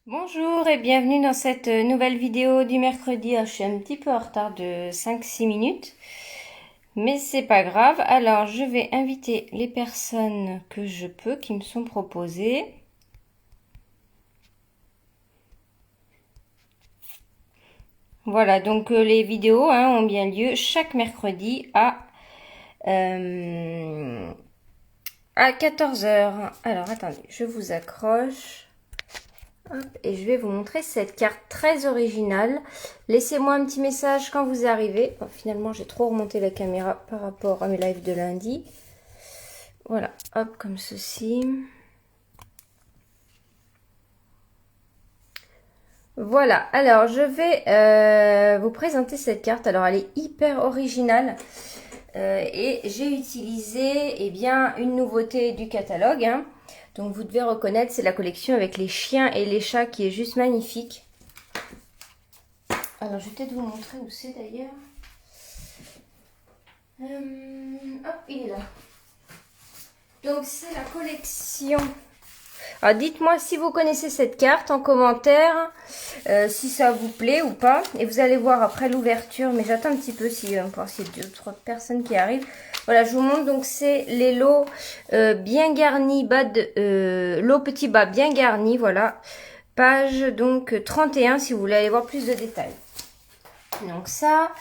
Bonjour et bienvenue dans cette nouvelle vidéo du mercredi. Je suis un petit peu en retard de 5-6 minutes, mais c'est pas grave. Alors je vais inviter les personnes que je peux qui me sont proposées. Voilà, donc les vidéos ont bien lieu chaque mercredi à 14 heures. Alors attendez, je vous accroche. Hop, et je vais vous montrer cette carte très originale. Laissez-moi un petit message quand vous arrivez. Oh, finalement, j'ai trop remonté la caméra par rapport à mes lives de lundi. Voilà, hop, comme ceci. Voilà, alors je vais vous présenter cette carte. Alors, elle est hyper originale. Et j'ai utilisé une nouveauté du catalogue. Donc vous devez reconnaître, c'est la collection avec les chiens et les chats qui est juste magnifique. Alors je vais peut-être vous montrer où c'est d'ailleurs. Hop, il est là. Donc c'est la collection. Alors dites-moi si vous connaissez cette carte en commentaire, si ça vous plaît ou pas. Et vous allez voir après l'ouverture, mais j'attends un petit peu pour s'il y a 2 ou 3 personnes qui arrivent. Voilà, je vous montre donc c'est les lots bien garnis, lots petits bas bien garnis, voilà. Page donc 31 si vous voulez aller voir plus de détails. Donc ça,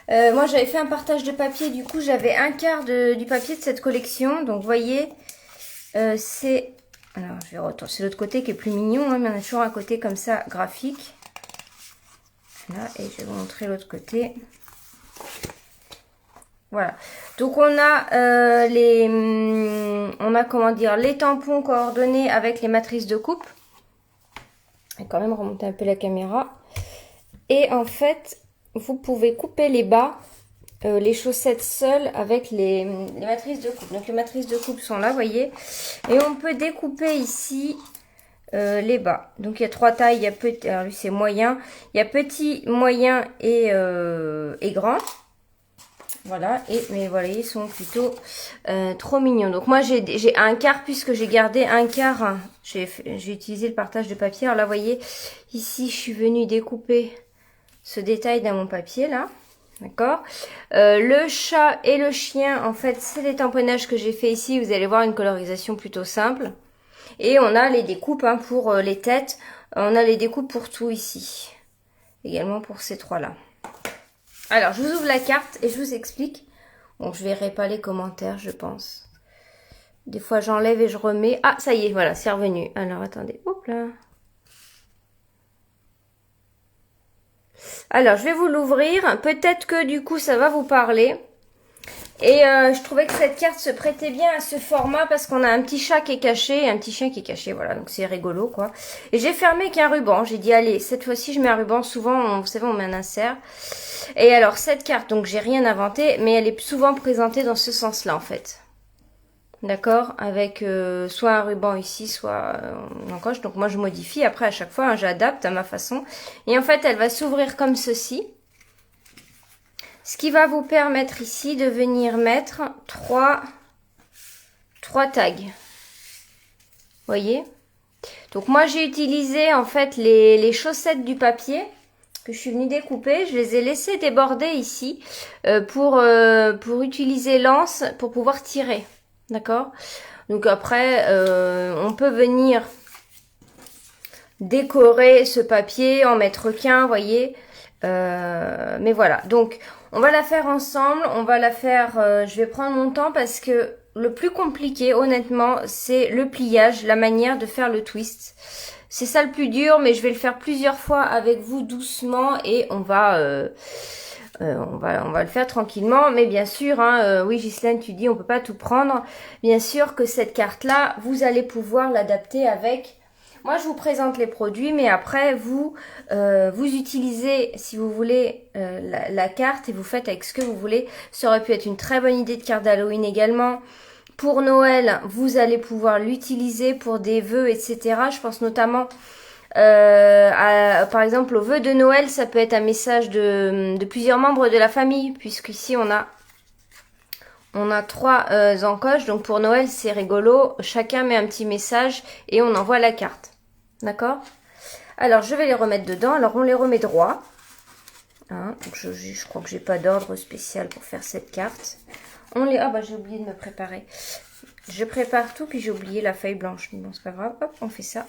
moi j'avais fait un partage de papier, du coup j'avais un quart du papier de cette collection. Donc vous voyez, c'est... Alors je vais retourner, c'est l'autre côté qui est plus mignon, mais on a toujours un côté comme ça graphique. Là, et je vais vous montrer l'autre côté. Voilà. Donc on a comment dire, les tampons coordonnés avec les matrices de coupe. Je vais quand même remonter un peu la caméra. Et en fait, vous pouvez couper les bas, les chaussettes seules avec les matrices de coupe. Donc les matrices de coupe sont là, vous voyez. Et on peut découper ici les bas. Donc il y a 3 tailles. Il y a petit, alors lui c'est moyen. Il y a petit, moyen et grand. Voilà, mais voilà, ils sont plutôt trop mignons. Donc moi j'ai un quart puisque j'ai gardé un quart. J'ai utilisé le partage de papier. Alors là, vous voyez, ici je suis venue découper ce détail dans mon papier là. D'accord. Le chat et le chien, en fait, c'est les tamponnages que j'ai fait ici. Vous allez voir une colorisation plutôt simple. Et on a les découpes pour les têtes. On a les découpes pour tout ici. Également pour ces 3 là. Alors, je vous ouvre la carte et je vous explique. Bon, je verrai pas les commentaires, je pense. Des fois, j'enlève et je remets. Ah, ça y est, voilà, c'est revenu. Alors, attendez. Hop là. Alors, je vais vous l'ouvrir. Peut-être que du coup, ça va vous parler. Et je trouvais que cette carte se prêtait bien à ce format parce qu'on a un petit chat qui est caché et un petit chien qui est caché. Voilà, donc c'est rigolo, quoi. Et j'ai fermé avec un ruban. J'ai dit, allez, cette fois-ci, je mets un ruban. Souvent, vous savez, on met un insert. Et alors, cette carte, donc j'ai rien inventé, mais elle est souvent présentée dans ce sens-là, en fait. D'accord, avec soit un ruban ici, soit une encoche. Donc moi, je modifie. Après, à chaque fois, j'adapte à ma façon. Et en fait, elle va s'ouvrir comme ceci. Ce qui va vous permettre ici de venir mettre 3 tags. Vous voyez? Donc moi, j'ai utilisé en fait les chaussettes du papier que je suis venue découper. Je les ai laissées déborder ici pour utiliser l'anse pour pouvoir tirer. D'accord? Donc après, on peut venir décorer ce papier, en mettre qu'un, vous voyez. Mais voilà, donc on va la faire ensemble, on va la faire, je vais prendre mon temps parce que le plus compliqué honnêtement c'est le pliage, la manière de faire le twist. C'est ça le plus dur, mais je vais le faire plusieurs fois avec vous doucement et on va le faire tranquillement. Mais bien sûr, oui Ghislaine, tu dis on peut pas tout prendre. Bien sûr que cette carte là, vous allez pouvoir l'adapter avec... Moi, je vous présente les produits, mais après, vous utilisez, si vous voulez, la carte et vous faites avec ce que vous voulez. Ça aurait pu être une très bonne idée de carte d'Halloween également. Pour Noël, vous allez pouvoir l'utiliser pour des vœux, etc. Je pense notamment, par exemple, au vœu de Noël, ça peut être un message de plusieurs membres de la famille, puisqu'ici, on a 3 encoches. Donc, pour Noël, c'est rigolo. Chacun met un petit message et on envoie la carte. D'accord? Alors, je vais les remettre dedans. Alors, on les remet droit. Hein, donc je crois que j'ai pas d'ordre spécial pour faire cette carte. On les... Ah bah j'ai oublié de me préparer. Je prépare tout puis j'ai oublié la feuille blanche. Mais bon c'est pas grave. Hop, on fait ça.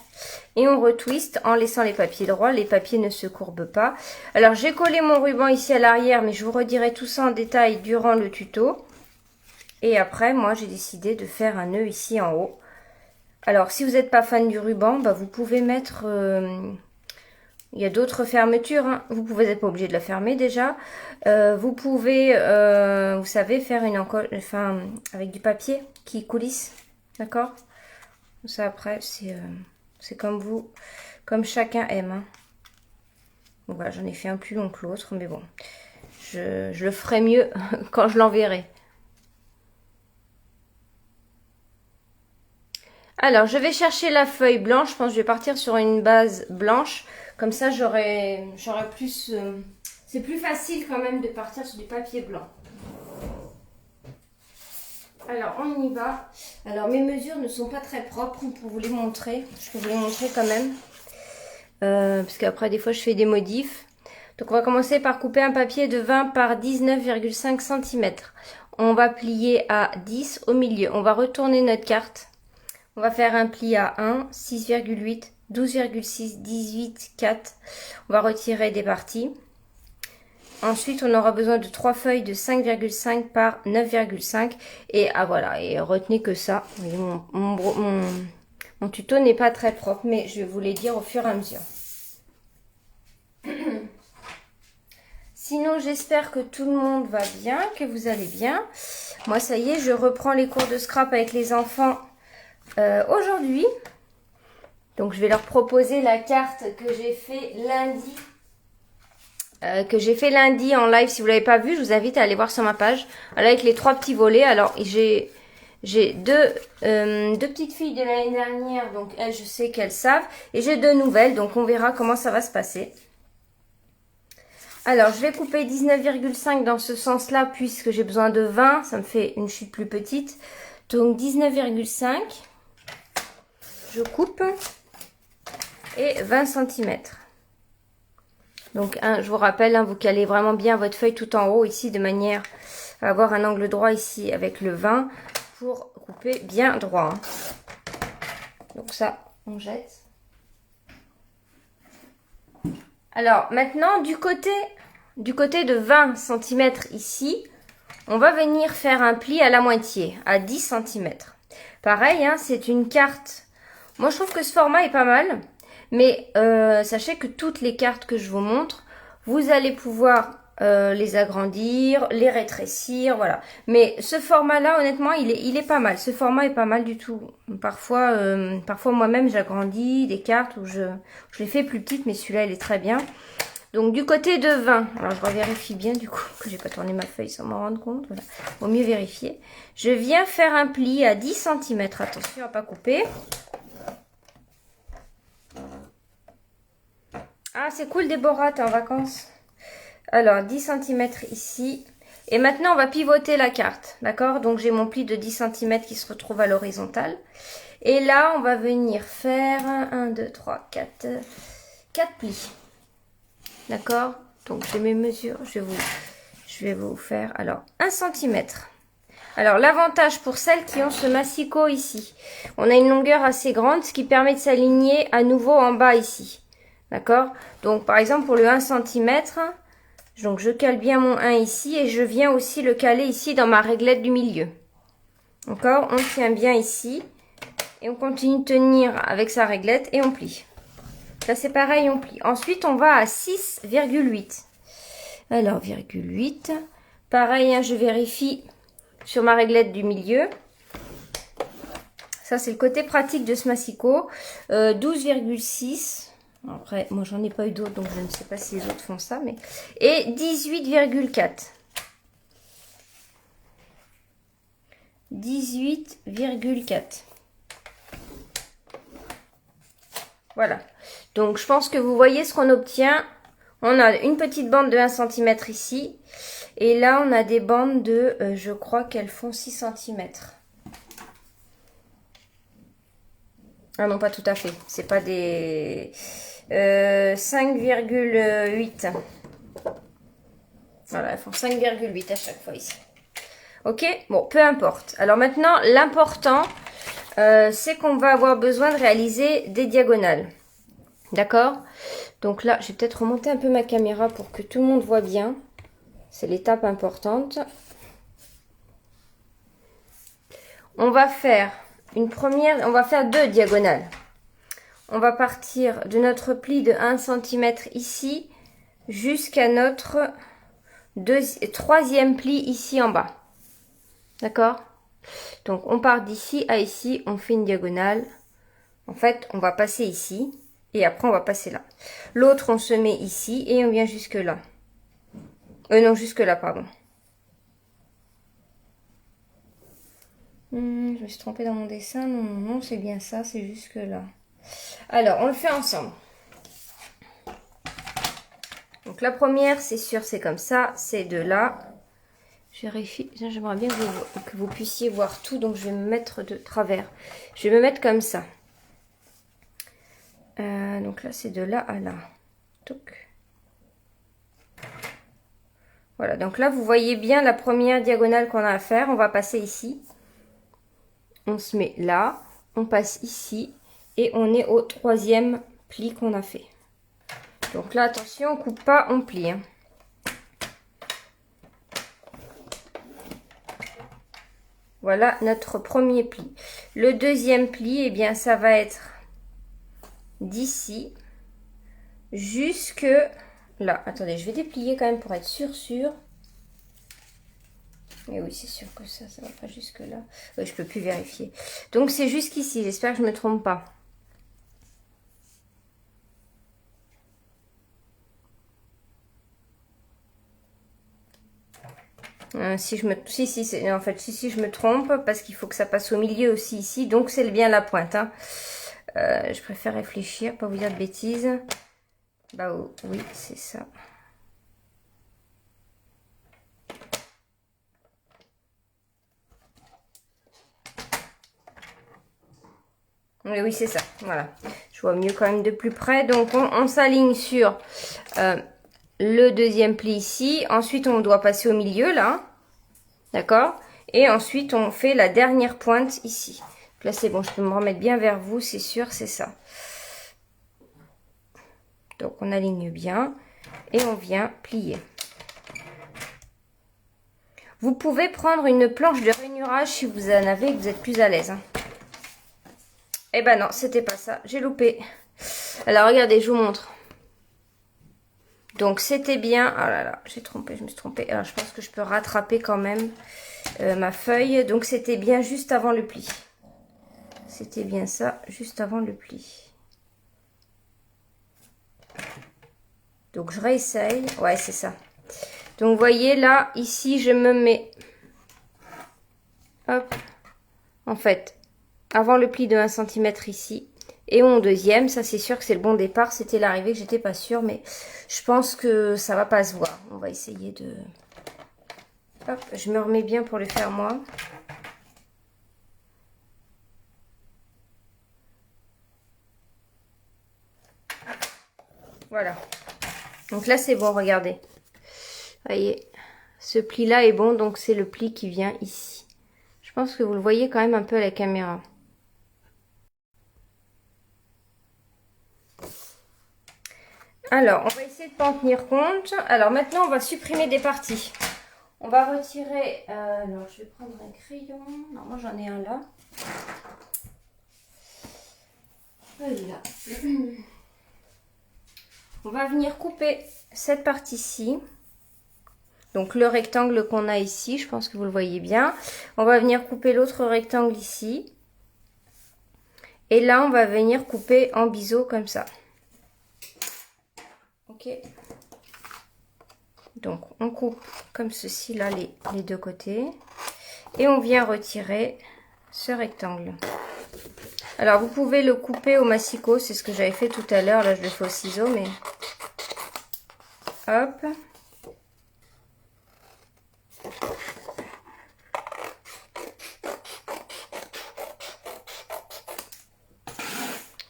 Et on retwiste en laissant les papiers droits. Les papiers ne se courbent pas. Alors j'ai collé mon ruban ici à l'arrière. Mais je vous redirai tout ça en détail durant le tuto. Et après moi j'ai décidé de faire un nœud ici en haut. Alors si vous n'êtes pas fan du ruban, bah, vous pouvez mettre... Il y a d'autres fermetures, hein. Vous pouvez être pas obligé de la fermer déjà. Vous pouvez, vous savez, faire une encolle, enfin, avec du papier qui coulisse, d'accord? Ça après, c'est comme vous, comme chacun aime. Hein. Donc voilà, j'en ai fait un plus long que l'autre, mais bon, je le ferai mieux quand je l'enverrai. Alors, je vais chercher la feuille blanche. Je pense que je vais partir sur une base blanche. Comme ça, j'aurai plus... c'est plus facile quand même de partir sur du papier blanc. Alors, on y va. Alors, mes mesures ne sont pas très propres pour vous les montrer. Je vais vous les montrer quand même. Parce qu'après, des fois, je fais des modifs. Donc, on va commencer par couper un papier de 20 par 19,5 cm. On va plier à 10 au milieu. On va retourner notre carte. On va faire un pli à 1, 6,8, 12,6, 18, 4. On va retirer des parties. Ensuite, on aura besoin de 3 feuilles de 5,5 par 9,5. Et ah voilà, et retenez que ça. Mon tuto n'est pas très propre, mais je vais vous les dire au fur et à mesure. Sinon, j'espère que tout le monde va bien, que vous allez bien. Moi, ça y est, je reprends les cours de scrap avec les enfants aujourd'hui. Donc je vais leur proposer la carte que j'ai fait lundi. En live. Si vous l'avez pas vu, je vous invite à aller voir sur ma page. Voilà, avec les 3 petits volets. Alors j'ai deux petites filles de l'année dernière, donc elles je sais qu'elles savent. Et j'ai 2 nouvelles, donc on verra comment ça va se passer. Alors je vais couper 19,5 dans ce sens là puisque j'ai besoin de 20. Ça me fait une chute plus petite. Donc 19,5. Je coupe et 20 cm. Donc je vous rappelle, vous calez vraiment bien votre feuille tout en haut ici de manière à avoir un angle droit ici avec le 20 pour couper bien droit. Donc ça, on jette. Alors maintenant, du côté de 20 cm ici, on va venir faire un pli à la moitié, à 10 cm. Pareil, hein, c'est une carte. Moi, je trouve que ce format est pas mal. Mais sachez que toutes les cartes que je vous montre, vous allez pouvoir les agrandir, les rétrécir, voilà. Mais ce format-là, honnêtement, il est pas mal. Ce format est pas mal du tout. Parfois moi-même, j'agrandis des cartes où je les fais plus petites, mais celui-là, il est très bien. Donc, du côté de 20, alors je revérifie bien du coup que j'ai pas tourné ma feuille sans m'en rendre compte. Voilà, vaut mieux vérifier. Je viens faire un pli à 10 cm. Attention à pas couper. Ah, c'est cool, Déborah, t'es en vacances. Alors, 10 cm ici. Et maintenant, on va pivoter la carte, d'accord? Donc, j'ai mon pli de 10 cm qui se retrouve à l'horizontale. Et là, on va venir faire 1, 2, 3, 4 plis. D'accord? Donc, j'ai mes mesures. Je vais vous faire, alors, 1 cm. Alors, l'avantage pour celles qui ont ce massicot ici, on a une longueur assez grande, ce qui permet de s'aligner à nouveau en bas ici. D'accord? Donc, par exemple, pour le 1 cm, donc je cale bien mon 1 ici et je viens aussi le caler ici dans ma réglette du milieu. D'accord? On tient bien ici et on continue de tenir avec sa réglette et on plie. Là, c'est pareil, on plie. Ensuite, on va à 6,8. Alors, 0,8. Pareil, hein, je vérifie sur ma réglette du milieu. Ça, c'est le côté pratique de ce massicot. 12,6. Après, moi, j'en ai pas eu d'autres, donc je ne sais pas si les autres font ça. Mais... Et 18,4. 18,4. Voilà. Donc, je pense que vous voyez ce qu'on obtient. On a une petite bande de 1 cm ici. Et là, on a des bandes de, je crois qu'elles font 6 cm. Ah non, pas tout à fait. C'est pas des... 5,8. Voilà, elles font 5,8 à chaque fois ici. Ok, bon, peu importe. Alors maintenant, l'important, c'est qu'on va avoir besoin de réaliser des diagonales. D'accord? Donc là, je vais peut-être remonter un peu ma caméra pour que tout le monde voit bien. C'est l'étape importante. On va faire on va faire 2 diagonales. On va partir de notre pli de 1 cm ici jusqu'à notre 3e pli ici en bas. D'accord? Donc on part d'ici à ici, on fait une diagonale. En fait, on va passer ici et après on va passer là. L'autre, on se met ici et on vient jusque là. Non, jusque là, pardon. Je me suis trompée dans mon dessin. Non, non, non, c'est bien ça, c'est jusque là. Alors, on le fait ensemble. Donc la première, c'est sûr, c'est comme ça, c'est de là. Je vérifie, j'aimerais bien que vous puissiez voir tout, donc je vais me mettre de travers. Je vais me mettre comme ça. Donc là, c'est de là à là. Touc. Voilà, donc là, vous voyez bien la première diagonale qu'on a à faire. On va passer ici. On se met là, on passe ici et on est au 3e pli qu'on a fait. Donc là, attention, on coupe pas, on plie. Hein. Voilà notre premier pli. Le 2e pli, eh bien, ça va être d'ici jusque là. Attendez, je vais déplier quand même pour être sûr. Et oui, c'est sûr que ça va pas jusque là. Je peux plus vérifier. Donc c'est jusqu'ici. J'espère que je me trompe pas. Si je me trompe parce qu'il faut que ça passe au milieu aussi ici. Donc c'est bien la pointe. Hein. Je préfère réfléchir, pas vous dire de bêtises. Bah oh, oui, c'est ça. Oui, c'est ça. Voilà. Je vois mieux quand même de plus près. Donc, on s'aligne sur le 2e pli ici. Ensuite, on doit passer au milieu, là. D'accord? Et ensuite, on fait la dernière pointe ici. Donc là, c'est bon. Je peux me remettre bien vers vous. C'est sûr, c'est ça. Donc, on aligne bien. Et on vient plier. Vous pouvez prendre une planche de rainurage si vous en avez et que vous êtes plus à l'aise. Hein. Eh ben non, c'était pas ça. J'ai loupé. Alors, regardez, je vous montre. Donc, c'était bien. Oh là là, j'ai trompé, je me suis trompée. Alors, je pense que je peux rattraper quand même ma feuille. Donc, c'était bien juste avant le pli. C'était bien ça, juste avant le pli. Donc, je réessaye. Ouais, c'est ça. Donc, vous voyez, là, ici, je me mets... Hop. En fait... Avant le pli de 1 cm ici. Et mon 2e, ça c'est sûr que c'est le bon départ. C'était l'arrivée que j'étais pas sûre. Mais je pense que ça va pas se voir. On va essayer de... Hop, je me remets bien pour le faire moi. Voilà. Donc là c'est bon, regardez. Vous voyez, ce pli là est bon. Donc c'est le pli qui vient ici. Je pense que vous le voyez quand même un peu à la caméra. Alors, on va essayer de ne pas en tenir compte. Alors, maintenant, on va supprimer des parties. On va retirer... alors, je vais prendre un crayon. Non, moi, j'en ai un là. Voilà. On va venir couper cette partie-ci. Donc, le rectangle qu'on a ici, je pense que vous le voyez bien. On va venir couper l'autre rectangle ici. Et là, on va venir couper en biseau comme ça. Ok. Donc, on coupe comme ceci, là, les deux côtés. Et on vient retirer ce rectangle. Alors, vous pouvez le couper au massicot. C'est ce que j'avais fait tout à l'heure. Là, je le fais au ciseau, mais... Hop.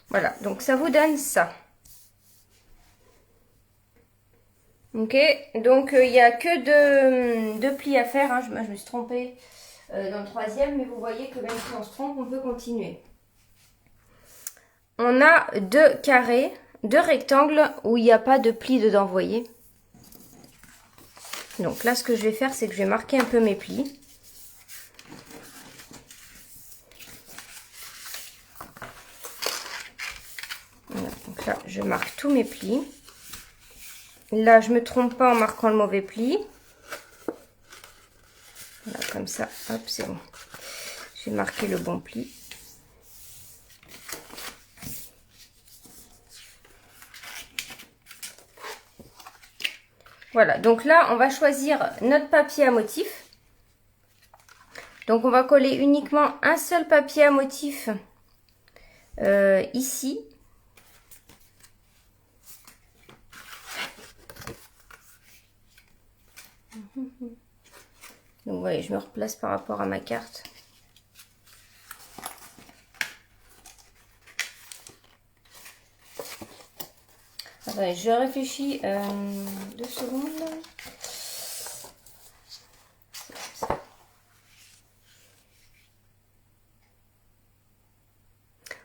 Voilà. Donc, ça vous donne ça. Ok, donc il n'y a que deux plis à faire, hein. Je me suis trompée dans le troisième, mais vous voyez que même si on se trompe, on peut continuer. On a deux carrés, deux rectangles où il n'y a pas de plis dedans, vous voyez. Donc là, ce que je vais faire, c'est que je vais marquer un peu mes plis. Voilà, donc là, je marque tous mes plis. Là, je ne me trompe pas en marquant le mauvais pli. Voilà, comme ça, hop, c'est bon. J'ai marqué le bon pli. Voilà, donc là, on va choisir notre papier à motif. Donc, on va coller uniquement un seul papier à motif ici. Donc, voyez, je me replace par rapport à ma carte. Attendez, je réfléchis 2 secondes.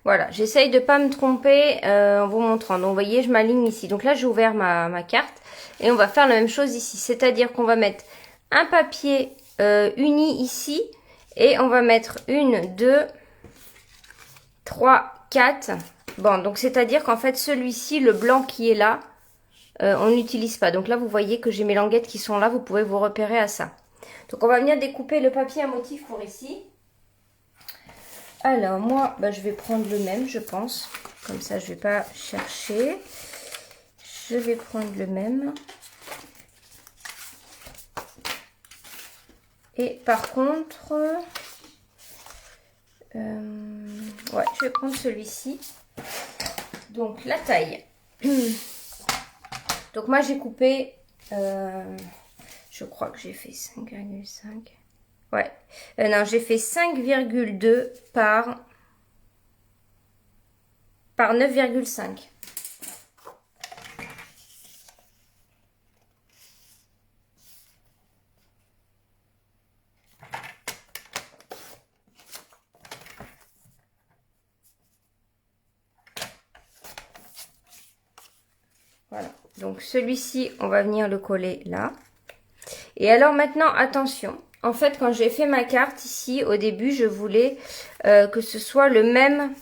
Voilà, j'essaye de ne pas me tromper en vous montrant. Donc, vous voyez, je m'aligne ici. Donc là, j'ai ouvert ma carte. Et on va faire la même chose ici. C'est-à-dire qu'on va mettre un papier uni ici. Et on va mettre 1, 2, 3, 4. Bon, donc c'est-à-dire qu'en fait, celui-ci, le blanc qui est là, on n'utilise pas. Donc là, vous voyez que j'ai mes languettes qui sont là. Vous pouvez vous repérer à ça. Donc, on va venir découper le papier à motif pour ici. Alors, moi, je vais prendre le même, je pense. Comme ça, je ne vais pas chercher. Je vais prendre le même. Et par contre, ouais, je vais prendre celui-ci. Donc, la taille. Donc, moi, j'ai coupé, je crois que j'ai fait 5,5. Ouais, non, j'ai fait 5,2 par 9,5. Voilà, donc celui-ci, on va venir le coller là. Et alors maintenant, attention. En fait, quand j'ai fait ma carte ici, au début, je voulais que ce soit le même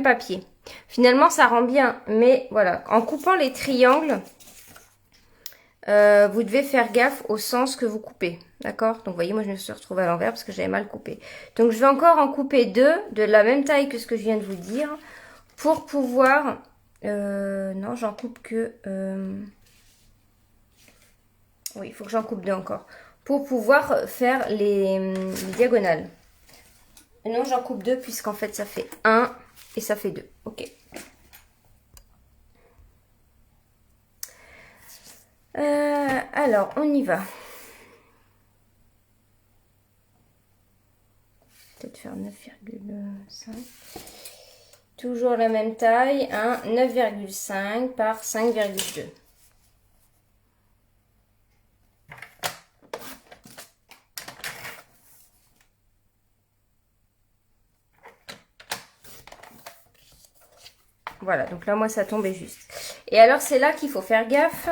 papier. Finalement, ça rend bien, mais voilà. En coupant les triangles, vous devez faire gaffe au sens que vous coupez. D'accord? Donc, vous voyez, moi, je me suis retrouvée à l'envers parce que j'avais mal coupé. Donc, je vais encore en couper deux de la même taille que ce que je viens de vous dire pour pouvoir... non, j'en coupe que... Oui, il faut que j'en coupe deux encore. Pour pouvoir faire les diagonales. Non, j'en coupe deux puisqu'en fait, ça fait 1 et ça fait 2. Ok. Alors, on y va. Peut-être faire 9,5. Toujours la même taille. 9,5 par 5,2. Voilà, donc là, moi, ça tombait juste. Et alors, c'est là qu'il faut faire gaffe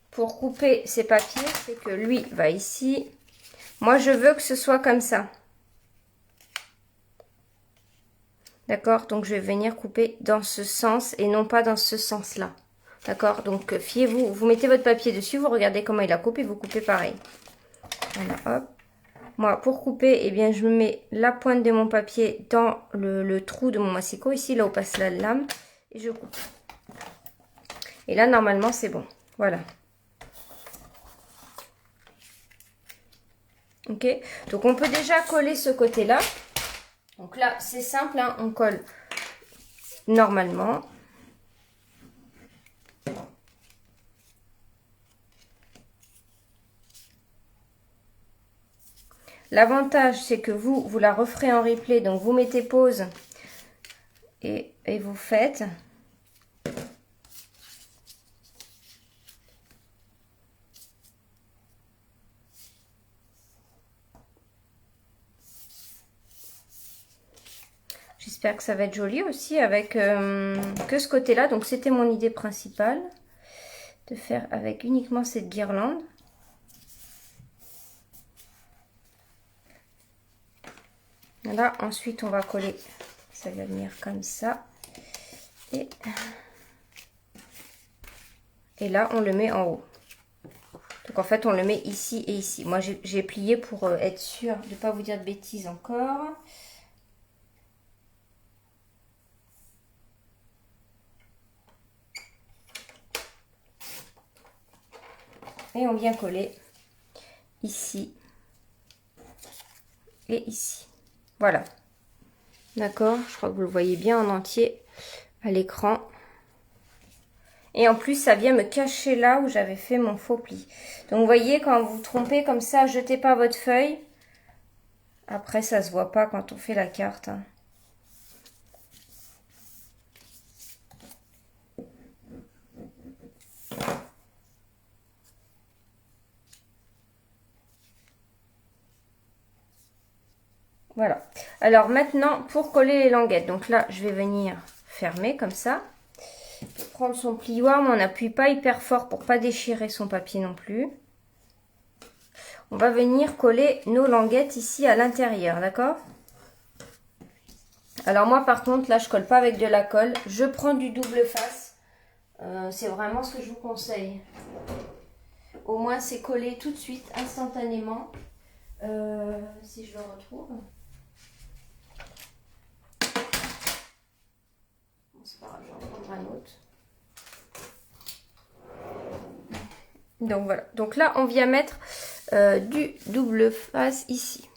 pour couper ces papiers. C'est que lui va ici. Moi, je veux que ce soit comme ça. D'accord? Donc, je vais venir couper dans ce sens et non pas dans ce sens-là. D'accord? Donc, fiez-vous. Vous mettez votre papier dessus, vous regardez comment il a coupé, vous coupez pareil. Voilà, hop. Moi, pour couper, eh bien, je me mets la pointe de mon papier dans le trou de mon massicot, ici, là où passe la lame, et je coupe. Et là, normalement, c'est bon. Voilà. Ok? Donc, on peut déjà coller ce côté-là. Donc là, c'est simple, hein, on colle normalement. L'avantage, c'est que vous la referez en replay. Donc, vous mettez pause et vous faites. J'espère que ça va être joli aussi avec que ce côté-là. Donc c'était mon idée principale, de faire avec uniquement cette guirlande. Là, ensuite on va coller, ça va venir comme ça. Et là on le met en haut. Donc en fait on le met ici et ici. Moi j'ai plié pour être sûre de ne pas vous dire de bêtises encore. Et on vient coller ici et ici. Voilà. D'accord, je crois que vous le voyez bien en entier à l'écran. Et en plus, ça vient me cacher là où j'avais fait mon faux pli. Donc, vous voyez, quand vous trompez comme ça, jetez pas votre feuille. Après, ça se voit pas quand on fait la carte. Hein. Voilà. Alors maintenant, pour coller les languettes. Donc là, je vais venir fermer comme ça. Prendre son plioir, mais on n'appuie pas hyper fort pour pas déchirer son papier non plus. On va venir coller nos languettes ici à l'intérieur, d'accord? Alors moi par contre, là je colle pas avec de la colle. Je prends du double face. C'est vraiment ce que je vous conseille. Au moins c'est collé tout de suite, instantanément. Si je le retrouve. Bon, c'est pas grave, je vais en prendre un autre. Donc voilà. Donc là, on vient mettre du double face ici.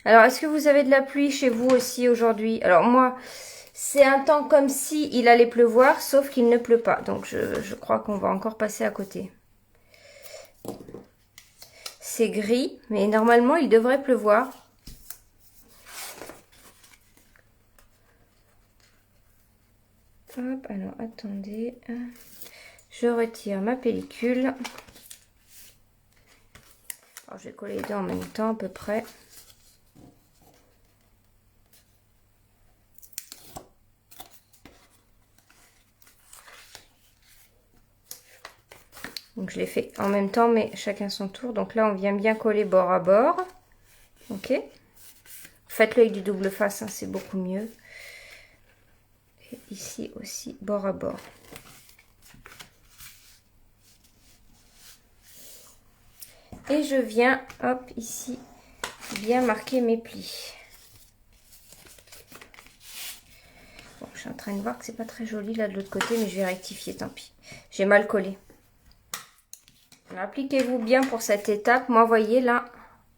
Alors, est-ce que vous avez de la pluie chez vous aussi aujourd'hui? Alors moi, c'est un temps comme si il allait pleuvoir, sauf qu'il ne pleut pas. Donc je crois qu'on va encore passer à côté. C'est gris, mais normalement, il devrait pleuvoir. Hop, alors attendez. Je retire ma pellicule. Alors, je vais coller les deux en même temps à peu près. Donc je l'ai fait en même temps, mais chacun son tour. Donc là, on vient bien coller bord à bord. Ok. Faites-le avec du double face, hein, c'est beaucoup mieux. Et ici aussi, bord à bord. Et je viens, hop, ici, bien marquer mes plis. Bon, je suis en train de voir que c'est pas très joli là de l'autre côté, mais je vais rectifier, tant pis. J'ai mal collé. Appliquez-vous bien pour cette étape. Moi, voyez là,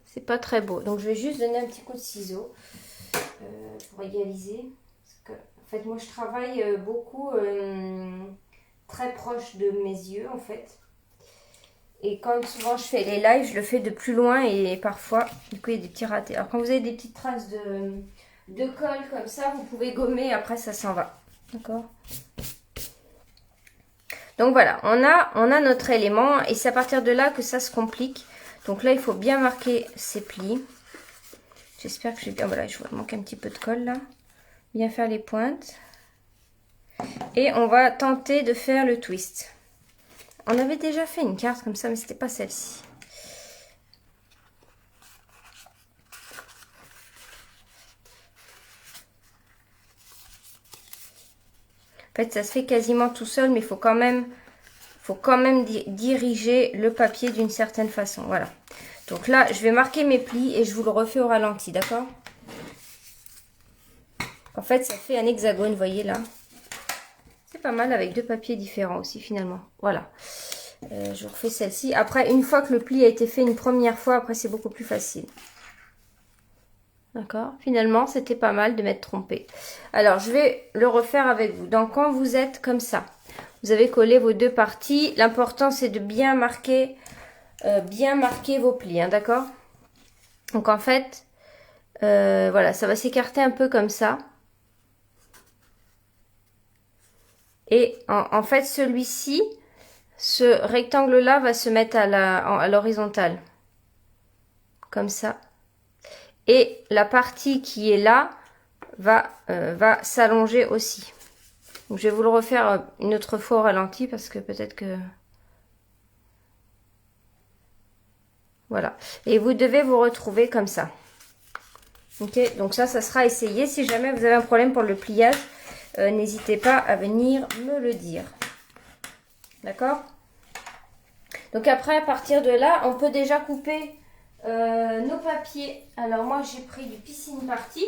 c'est pas très beau. Donc, je vais juste donner un petit coup de ciseau pour égaliser. Parce que, en fait, moi, je travaille beaucoup très proche de mes yeux, en fait. Et comme souvent je fais les lives, je le fais de plus loin et parfois, du coup, il y a des petits ratés. Alors, quand vous avez des petites traces de colle comme ça, vous pouvez gommer, après ça s'en va. D'accord? Donc voilà, on a notre élément et c'est à partir de là que ça se complique. Donc là, il faut bien marquer ses plis. J'espère que j'ai bien... Voilà, je vois, il manque un petit peu de colle là. Bien faire les pointes. Et on va tenter de faire le twist. On avait déjà fait une carte comme ça, mais c'était pas celle-ci. En fait, ça se fait quasiment tout seul, mais il faut quand même diriger le papier d'une certaine façon. Voilà. Donc là, je vais marquer mes plis et je vous le refais au ralenti, d'accord? En fait, ça fait un hexagone, vous voyez là. C'est pas mal avec deux papiers différents aussi, finalement. Voilà. Je refais celle-ci. Après, une fois que le pli a été fait une première fois, après, c'est beaucoup plus facile. D'accord? Finalement, c'était pas mal de m'être trompée. Alors, je vais le refaire avec vous. Donc, quand vous êtes comme ça, vous avez collé vos deux parties. L'important, c'est de bien marquer vos plis, hein, d'accord? Donc, en fait, voilà, ça va s'écarter un peu comme ça. Et en fait, celui-ci, ce rectangle-là va se mettre à l'horizontale. Comme ça. Et la partie qui est là va s'allonger aussi. Donc, je vais vous le refaire une autre fois au ralenti parce que peut-être que... Voilà. Et vous devez vous retrouver comme ça. Ok, donc ça sera essayé. Si jamais vous avez un problème pour le pliage, n'hésitez pas à venir me le dire. D'accord? Donc après, à partir de là, on peut déjà couper nos papiers. Alors moi, j'ai pris du piscine party.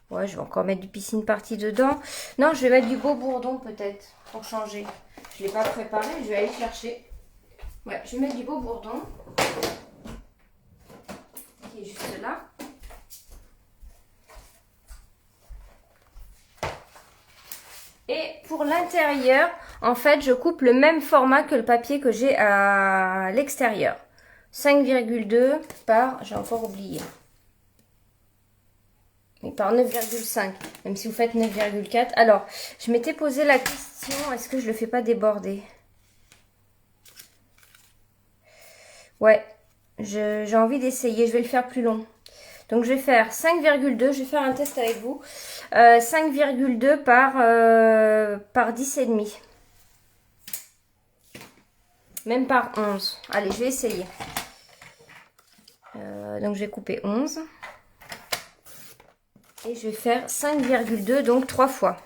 Ouais, je vais encore mettre du piscine party dedans. Non, je vais mettre du beau bourdon peut-être, pour changer. Je ne l'ai pas préparé, je vais aller chercher. Ouais, je vais mettre du beau bourdon. Qui est juste là. Et pour l'intérieur, en fait, je coupe le même format que le papier que j'ai à l'extérieur. 5,2 par, j'ai encore oublié. Et par 9,5, même si vous faites 9,4. Alors, je m'étais posé la question, est-ce que je le fais pas déborder? Ouais, j'ai envie d'essayer, je vais le faire plus long. Donc, je vais faire 5,2, je vais faire un test avec vous. 5,2 par 10,5. Même par 11. Allez, je vais essayer. Donc, je vais couper 11. Et je vais faire 5,2, donc 3 fois.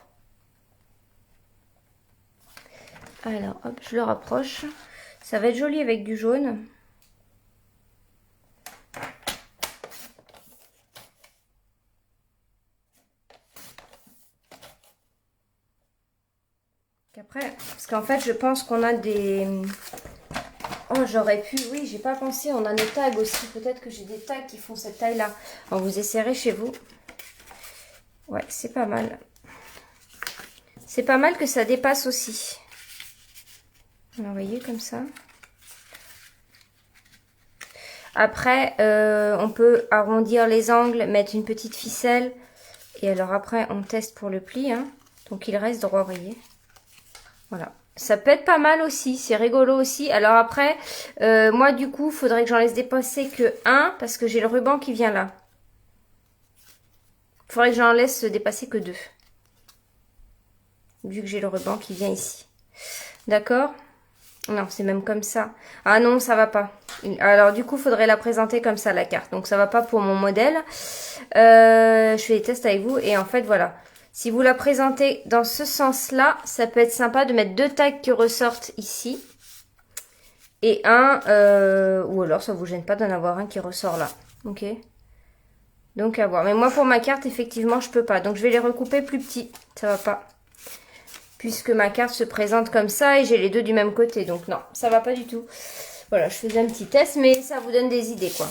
Alors, hop, je le rapproche. Ça va être joli avec du jaune. Après, parce qu'en fait, je pense qu'on a des... Oh, j'aurais pu... Oui, j'ai pas pensé. On a des tags aussi. Peut-être que j'ai des tags qui font cette taille-là. Alors, vous essayerez chez vous. Ouais, c'est pas mal. C'est pas mal que ça dépasse aussi. Vous voyez, comme ça. Après, on peut arrondir les angles, mettre une petite ficelle. Et alors après, on teste pour le pli. Hein. Donc, il reste droit, vous voyez. Voilà. Ça peut être pas mal aussi, c'est rigolo aussi. Alors après, moi du coup, il faudrait que j'en laisse dépasser que un parce que j'ai le ruban qui vient là. Il faudrait que j'en laisse dépasser que 2. Vu que j'ai le ruban qui vient ici. D'accord? Non, c'est même comme ça. Ah non, ça va pas. Alors du coup, il faudrait la présenter comme ça, la carte. Donc ça va pas pour mon modèle. Je fais des tests avec vous et en fait, voilà. Si vous la présentez dans ce sens-là, ça peut être sympa de mettre 2 tags qui ressortent ici. Et un, ou alors ça vous gêne pas d'en avoir un qui ressort là. Ok. Donc à voir. Mais moi pour ma carte, effectivement, je peux pas. Donc je vais les recouper plus petits. Ça va pas. Puisque ma carte se présente comme ça et j'ai les deux du même côté. Donc non, ça va pas du tout. Voilà, je faisais un petit test, mais ça vous donne des idées quoi.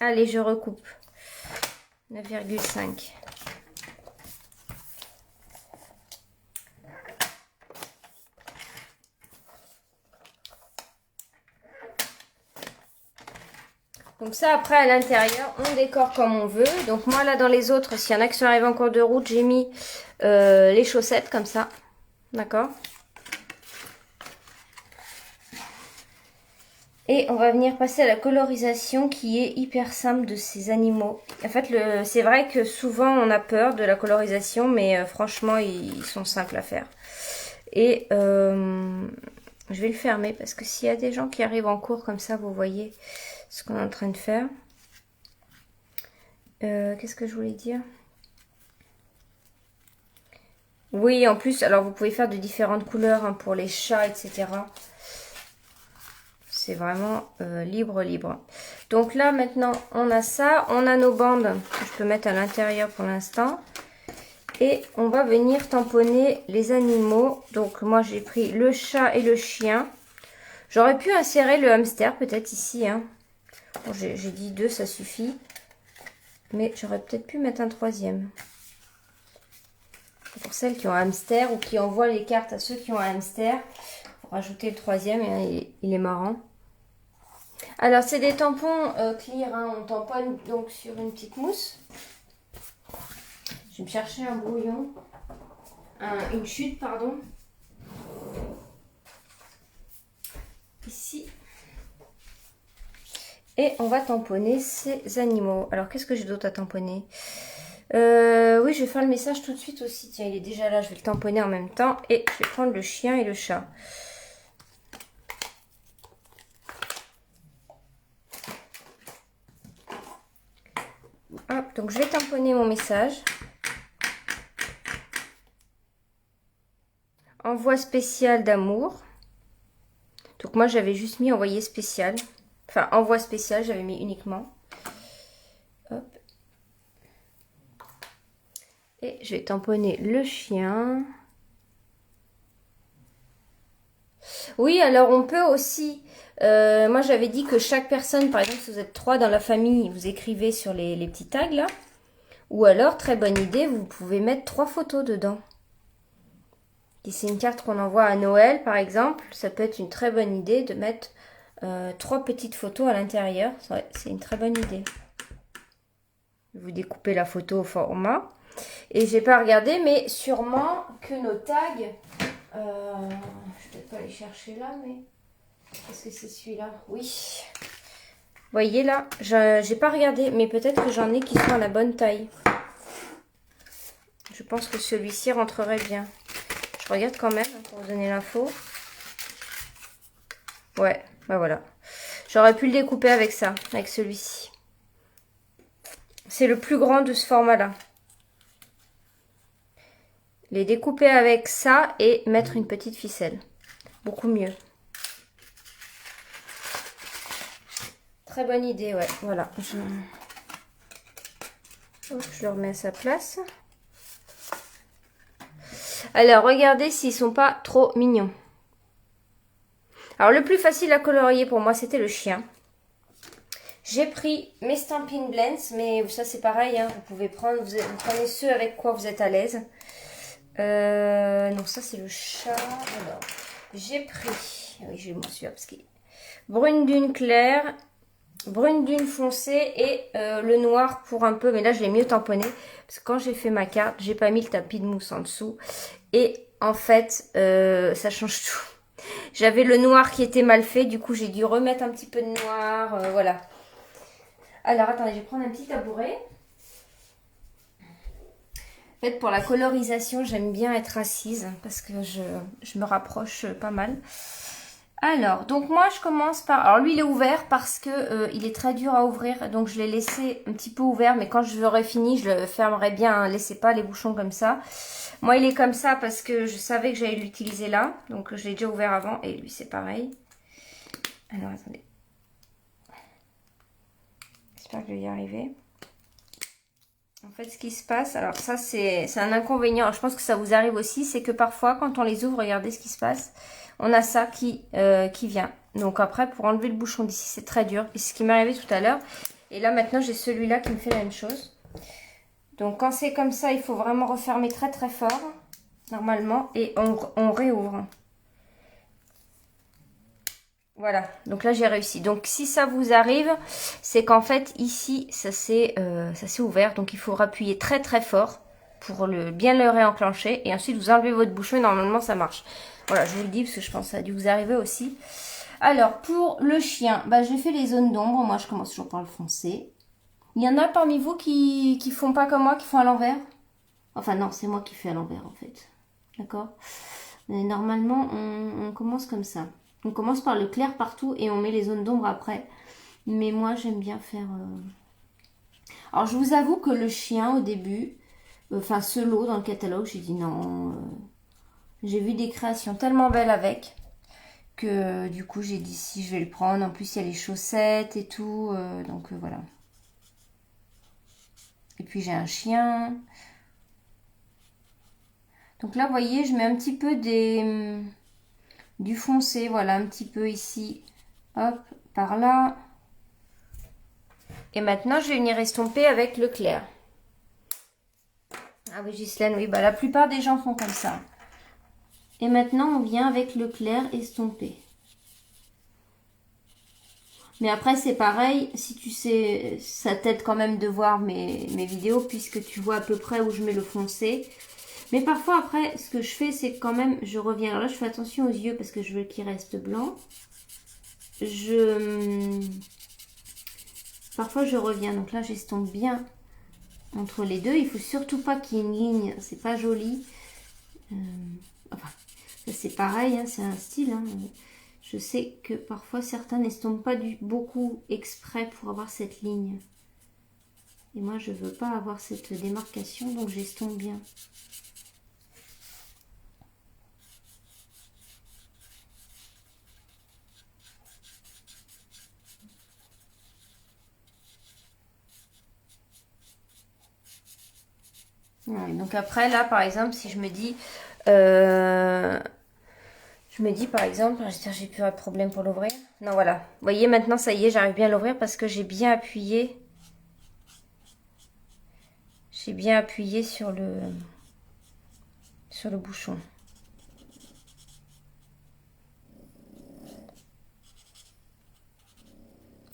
Allez, je recoupe. 9,5. Donc ça, après, à l'intérieur, on décore comme on veut. Donc moi, là, dans les autres, s'il y en a qui sont arrivés en cours de route, j'ai mis les chaussettes comme ça. D'accord? Et on va venir passer à la colorisation qui est hyper simple de ces animaux. En fait, c'est vrai que souvent, on a peur de la colorisation, mais franchement, ils sont simples à faire. Et je vais le fermer parce que s'il y a des gens qui arrivent en cours comme ça, vous voyez ce qu'on est en train de faire. Qu'est-ce que je voulais dire? Oui, en plus, alors vous pouvez faire de différentes couleurs hein, pour les chats, etc. C'est vraiment libre. Donc là, maintenant, on a ça. On a nos bandes que je peux mettre à l'intérieur pour l'instant. Et on va venir tamponner les animaux. Donc moi, j'ai pris le chat et le chien. J'aurais pu insérer le hamster peut-être ici. Hein. Bon, j'ai dit 2, ça suffit. Mais j'aurais peut-être pu mettre un 3e. Pour celles qui ont un hamster ou qui envoient les cartes à ceux qui ont un hamster. Pour rajouter le 3e, hein, il est marrant. Alors, c'est des tampons clear. Hein. On tamponne donc sur une petite mousse. Je vais me chercher un brouillon. Une chute, pardon. Ici. Et on va tamponner ces animaux. Alors, qu'est-ce que j'ai d'autre à tamponner? Oui, je vais faire le message tout de suite aussi. Tiens, il est déjà là, je vais le tamponner en même temps. Et je vais prendre le chien et le chat. Hop, donc je vais tamponner mon message. Envoi spécial d'amour. Donc moi j'avais juste mis envoyé spécial. Enfin, envoi spécial, j'avais mis uniquement. Hop. Et je vais tamponner le chien. Oui, alors on peut aussi... moi j'avais dit que chaque personne, par exemple si vous êtes 3 dans la famille, vous écrivez sur les petits tags là. Ou alors, très bonne idée, vous pouvez mettre 3 photos dedans. Si c'est une carte qu'on envoie à Noël, par exemple, ça peut être une très bonne idée de mettre 3 petites photos à l'intérieur. C'est une très bonne idée. Vous découpez la photo au format. Et j'ai pas regardé, mais sûrement que nos tags... je vais peut-être pas les chercher là, mais... Est-ce que c'est celui-là? Oui. Vous voyez là, j'ai pas regardé, mais peut-être que j'en ai qui sont à la bonne taille. Je pense que celui-ci rentrerait bien. Je regarde quand même pour vous donner l'info. Ouais, bah voilà. J'aurais pu le découper avec ça, avec celui-ci. C'est le plus grand de ce format-là. Les découper avec ça et mettre une petite ficelle. Beaucoup mieux. Très bonne idée, ouais. Voilà. Je le remets à sa place. Alors, regardez s'ils sont pas trop mignons. Alors, le plus facile à colorier pour moi, c'était le chien. J'ai pris mes Stampin' Blends, mais ça c'est pareil, hein, vous pouvez prendre, vous prenez ceux avec quoi vous êtes à l'aise. Non, ça c'est le chat. Alors, j'ai pris, oui, j'ai mon celui-là parce qu'il brune dune claire, brune dune foncée et le noir pour un peu, mais là je l'ai mieux tamponné parce que quand j'ai fait ma carte, j'ai pas mis le tapis de mousse en dessous et en fait ça change tout. J'avais le noir qui était mal fait, du coup j'ai dû remettre un petit peu de noir, voilà. Alors attendez, je vais prendre un petit tabouret. En fait, pour la colorisation, j'aime bien être assise parce que je me rapproche pas mal. Alors, donc moi je commence par... Alors lui il est ouvert parce que il est très dur à ouvrir. Donc je l'ai laissé un petit peu ouvert. Mais quand je l'aurai fini, je le fermerai bien. Hein. Laissez pas les bouchons comme ça. Moi il est comme ça parce que je savais que j'allais l'utiliser là. Donc je l'ai déjà ouvert avant. Et lui c'est pareil. Alors attendez. J'espère que je vais y arriver. En fait, ce qui se passe, alors ça c'est un inconvénient, je pense que ça vous arrive aussi, c'est que parfois quand on les ouvre, regardez ce qui se passe, on a ça qui vient. Donc après, pour enlever le bouchon d'ici, c'est très dur. Et c'est ce qui m'est arrivé tout à l'heure. Et là maintenant, j'ai celui-là qui me fait la même chose. Donc quand c'est comme ça, il faut vraiment refermer très très fort, normalement, et on réouvre. Voilà, donc là j'ai réussi. Donc si ça vous arrive, c'est qu'en fait ici ça s'est ouvert. Donc il faut appuyer très très fort pour bien le réenclencher. Et ensuite vous enlevez votre bouchon et normalement ça marche. Voilà, je vous le dis parce que je pense que ça a dû vous arriver aussi. Alors pour le chien, bah, j'ai fait les zones d'ombre. Moi je commence toujours par le foncé. Il y en a parmi vous qui font pas comme moi, qui font à l'envers. Enfin non, c'est moi qui fais à l'envers en fait. D'accord. Normalement on commence comme ça. On commence par le clair partout et on met les zones d'ombre après. Mais moi, j'aime bien faire... Alors, je vous avoue que le chien, au début, enfin, ce lot dans le catalogue, j'ai dit non. J'ai vu des créations tellement belles avec que du coup, j'ai dit si, je vais le prendre. En plus, il y a les chaussettes et tout. Donc, voilà. Et puis, j'ai un chien. Donc là, vous voyez, je mets un petit peu du foncé, voilà, un petit peu ici, hop, par là. Et maintenant, je vais venir estomper avec le clair. Ah oui, Ghislaine, oui, bah la plupart des gens font comme ça. Et maintenant, on vient avec le clair estomper. Mais après, c'est pareil, si tu sais, ça t'aide quand même de voir mes vidéos, puisque tu vois à peu près où je mets le foncé. Mais parfois, après, ce que je fais, c'est que quand même, je reviens. Alors là, je fais attention aux yeux parce que je veux qu'ils restent blancs. Je Parfois je reviens, donc là j'estompe bien entre les deux. Il faut surtout pas qu'il y ait une ligne, c'est pas joli. Enfin, c'est pareil, hein, c'est un style. Hein. Je sais que parfois certains n'estompent pas beaucoup exprès pour avoir cette ligne. Et moi je veux pas avoir cette démarcation, donc j'estompe bien. Ouais, donc après là par exemple si je me dis par exemple, j'ai plus un problème pour l'ouvrir. Non voilà, vous voyez maintenant ça y est j'arrive bien à l'ouvrir parce que j'ai bien appuyé. J'ai bien appuyé sur le bouchon.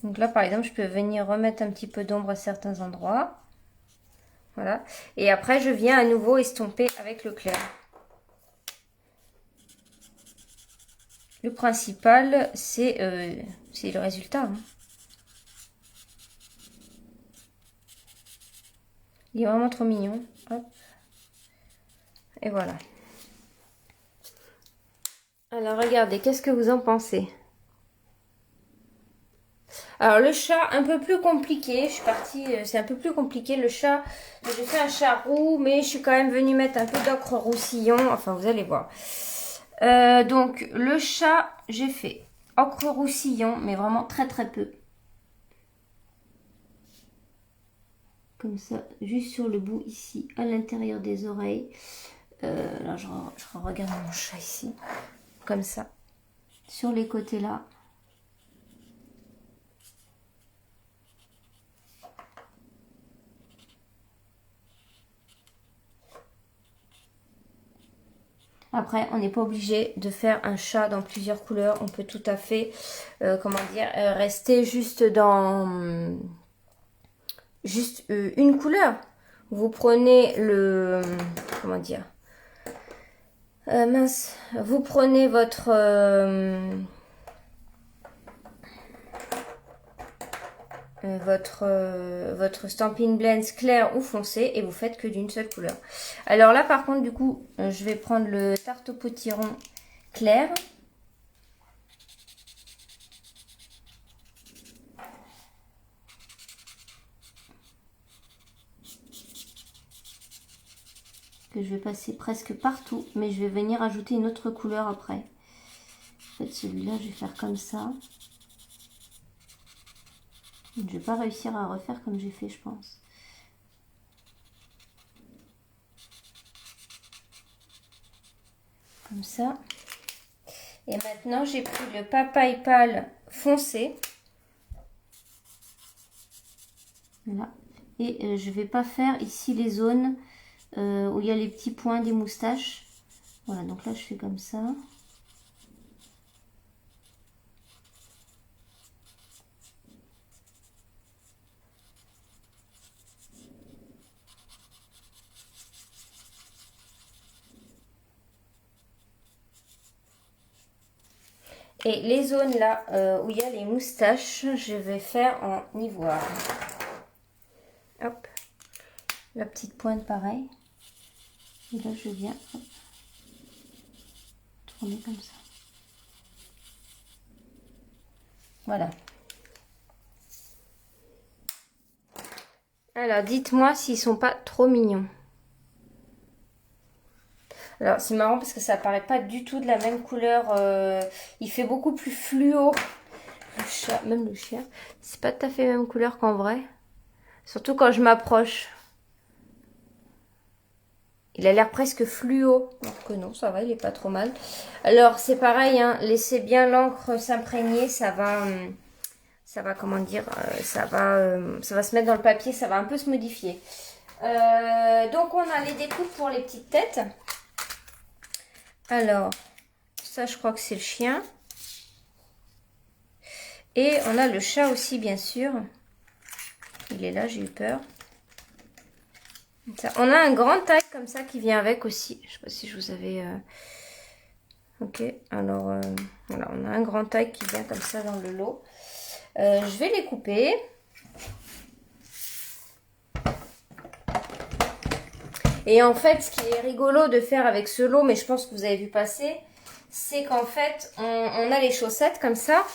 Donc là par exemple je peux venir remettre un petit peu d'ombre à certains endroits. Voilà. Et après, je viens à nouveau estomper avec le clair. Le principal, c'est le résultat. Hein. Il est vraiment trop mignon. Hop. Et voilà. Alors, regardez, qu'est-ce que vous en pensez? Alors, le chat, un peu plus compliqué. Je suis partie, c'est un peu plus compliqué. Le chat, j'ai fait un chat roux, mais je suis quand même venue mettre un peu d'ocre roussillon. Enfin, vous allez voir. Donc, le chat, j'ai fait ocre roussillon, mais vraiment très très peu. Comme ça, juste sur le bout ici, à l'intérieur des oreilles. Là, je regarde mon chat ici. Comme ça. Sur les côtés là. Après, on n'est pas obligé de faire un chat dans plusieurs couleurs. On peut tout à fait, rester juste dans une couleur. Vous prenez le, vous prenez votre Stampin' Blends clair ou foncé et vous faites que d'une seule couleur. Alors là par contre du coup je vais prendre le Tarte au potiron clair. Que je vais passer presque partout, mais je vais venir ajouter une autre couleur après. En fait celui-là je vais faire comme ça. Je ne vais pas réussir à refaire comme j'ai fait je pense. Comme ça. Et maintenant j'ai pris le papaye pâle foncé. Voilà. Et je vais pas faire ici les zones où il y a les petits points des moustaches. Voilà, donc là je fais comme ça. Et les zones là où il y a les moustaches, je vais faire en ivoire. Hop. La petite pointe pareil. Et là je viens hop, tourner comme ça. Voilà. Alors dites-moi s'ils sont pas trop mignons. Alors c'est marrant parce que ça paraît pas du tout de la même couleur. Il fait beaucoup plus fluo. Le chat, même le chien. C'est pas tout à fait la même couleur qu'en vrai. Surtout quand je m'approche. Il a l'air presque fluo. Alors que non, ça va, il est pas trop mal. Alors c'est pareil, hein, laissez bien l'encre s'imprégner. Ça va comment dire, ça va se mettre dans le papier. Ça va un peu se modifier. Donc on a les découpes pour les petites têtes. Alors, ça je crois que c'est le chien. Et on a le chat aussi, bien sûr. Il est là, j'ai eu peur. Ça. On a un grand tag comme ça qui vient avec aussi. Je sais pas si je vous avais... Ok, alors voilà, on a un grand tag qui vient comme ça dans le lot. Je vais les couper. Et en fait, ce qui est rigolo de faire avec ce lot, mais je pense que vous avez vu passer, c'est qu'en fait, on a les chaussettes comme ça.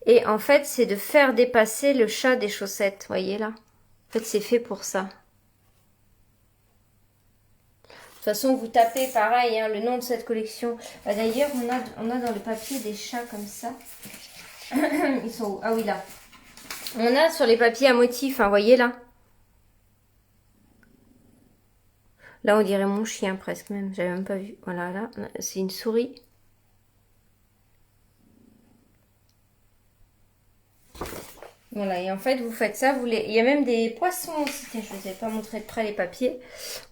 Et en fait, c'est de faire dépasser le chat des chaussettes. Vous voyez là? En fait, c'est fait pour ça. De toute façon, vous tapez pareil, hein, le nom de cette collection. D'ailleurs, on a dans le papier des chats comme ça. Ils sont où? Ah oui, là. On a sur les papiers à motifs, hein, voyez là. Là, on dirait mon chien presque même. J'avais même pas vu. Voilà, là, c'est une souris. Voilà, et en fait, vous faites ça. Il y a même des poissons aussi. Tiens, je ne vous ai pas montré de près les papiers.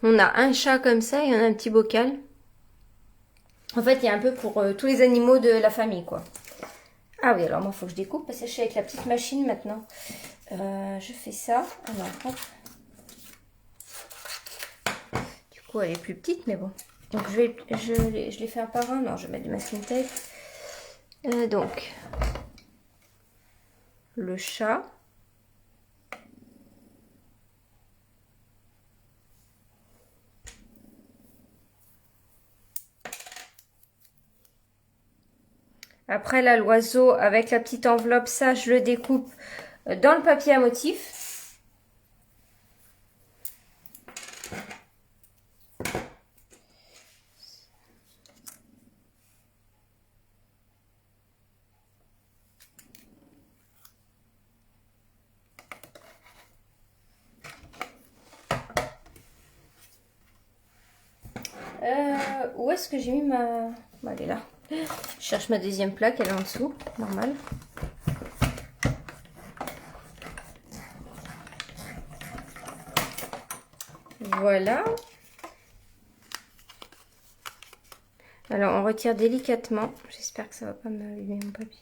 On a un chat comme ça et on a un petit bocal. En fait, il y a un peu pour tous les animaux de la famille, quoi. Ah oui, alors moi, il faut que je découpe parce que je suis avec la petite machine maintenant. Je fais ça. Alors, hop. Du coup, elle est plus petite, mais bon. Donc, je les fais un par un. Non, je vais mettre du masking tape. Donc, le chat. Après là, l'oiseau avec la petite enveloppe, ça, je le découpe dans le papier à motif. Où est-ce que j'ai mis ma... Bon, elle est là. Je cherche ma deuxième plaque, elle est en dessous, normal. Voilà. Alors, on retire délicatement. J'espère que ça va pas me abîmer mon papier.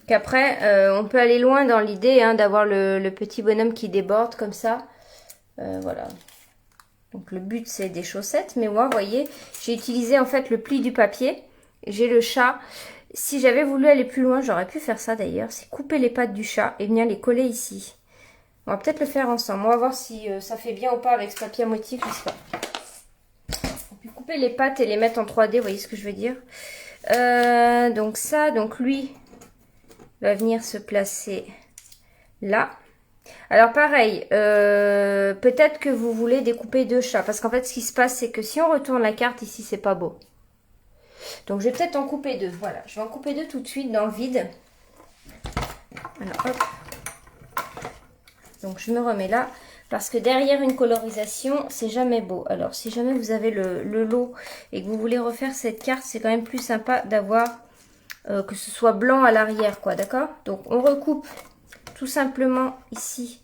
Qu'après, on peut aller loin dans l'idée hein, d'avoir le petit bonhomme qui déborde comme ça. Voilà. Donc le but c'est des chaussettes. Mais moi, vous voyez, j'ai utilisé en fait le pli du papier. J'ai le chat. Si j'avais voulu aller plus loin, j'aurais pu faire ça d'ailleurs. C'est couper les pattes du chat et venir les coller ici. On va peut-être le faire ensemble. On va voir si ça fait bien ou pas avec ce papier à motif. Je sais pas. On peut couper les pattes et les mettre en 3D. Vous voyez ce que je veux dire? Donc ça, donc lui... va venir se placer là. Alors pareil, peut-être que vous voulez découper deux chats. Parce qu'en fait, ce qui se passe, c'est que si on retourne la carte ici, c'est pas beau. Donc, je vais peut-être en couper deux. Voilà, je vais en couper deux tout de suite dans le vide. Alors, hop. Donc, je me remets là. Parce que derrière une colorisation, c'est jamais beau. Alors, si jamais vous avez le lot et que vous voulez refaire cette carte, c'est quand même plus sympa d'avoir... que ce soit blanc à l'arrière, quoi, d'accord? Donc, on recoupe tout simplement ici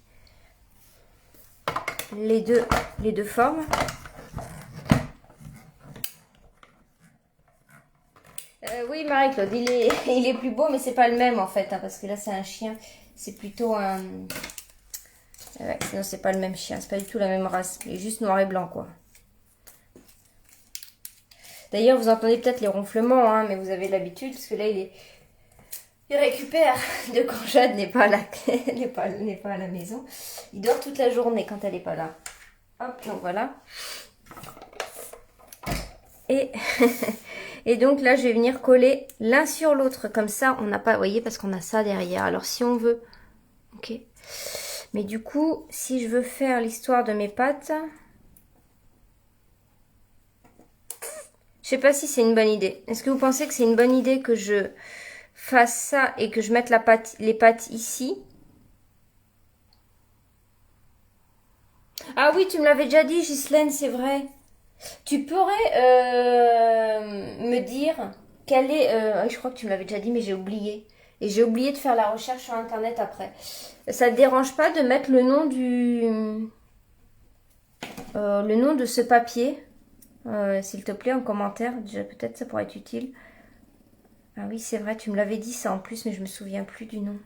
les deux formes. Oui, Marie-Claude, il est plus beau, mais c'est pas le même, en fait, hein, parce que là, c'est un chien. C'est plutôt un... Ouais, sinon, c'est pas le même chien. C'est pas du tout la même race. Il est juste noir et blanc, quoi. D'ailleurs, vous entendez peut-être les ronflements, hein, mais vous avez l'habitude, parce que là, il récupère de quand Jade n'est pas, n'est pas à la maison. Il dort toute la journée quand elle n'est pas là. Hop, donc voilà. Et, et donc là, je vais venir coller l'un sur l'autre. Comme ça, on n'a pas, vous voyez, parce qu'on a ça derrière. Alors, si on veut... Ok. Mais du coup, si je veux faire l'histoire de mes pattes... Je sais pas si c'est une bonne idée. Est-ce que vous pensez que c'est une bonne idée que je fasse ça et que je mette les pattes ici? Ah oui, tu me l'avais déjà dit, Ghislaine, c'est vrai. Tu pourrais me dire quelle est... je crois que tu me l'avais déjà dit, mais j'ai oublié. Et j'ai oublié de faire la recherche sur Internet après. Ça te dérange pas de mettre le nom le nom de ce papier, s'il te plaît, en commentaire. Déjà, peut-être ça pourrait être utile. Ah oui, c'est vrai, tu me l'avais dit ça en plus, mais je me souviens plus du nom.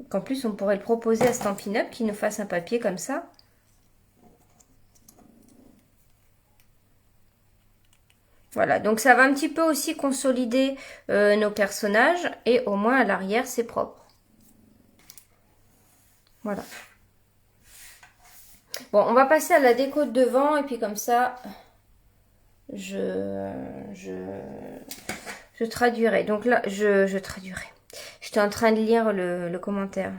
Qu'en plus, on pourrait le proposer à Stampin' Up qui nous fasse un papier comme ça. Voilà, donc ça va un petit peu aussi consolider nos personnages et au moins à l'arrière c'est propre. Voilà. Bon, on va passer à la déco de devant et puis comme ça, je traduirai. Donc là, je traduirai. J'étais en train de lire le commentaire.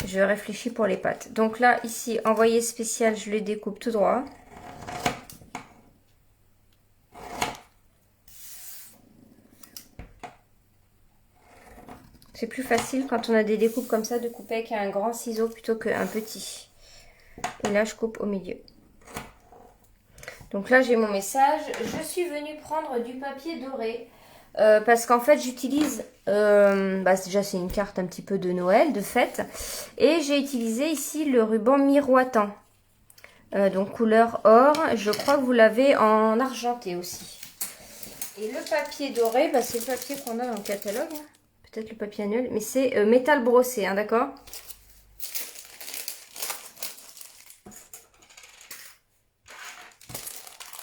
Je réfléchis pour les pattes. Donc là, ici, envoyé spécial, je les découpe tout droit. C'est plus facile quand on a des découpes comme ça de couper avec un grand ciseau plutôt qu'un petit. Et là, je coupe au milieu. Donc là, j'ai mon message. Je suis venue prendre du papier doré. Parce qu'en fait, j'utilise... déjà, c'est une carte un petit peu de Noël, de fête. Et j'ai utilisé ici le ruban miroitant. Donc couleur or. Je crois que vous l'avez en argenté aussi. Et le papier doré, c'est le papier qu'on a dans le catalogue. Peut-être le papier annuel. Mais c'est métal brossé, hein, d'accord ?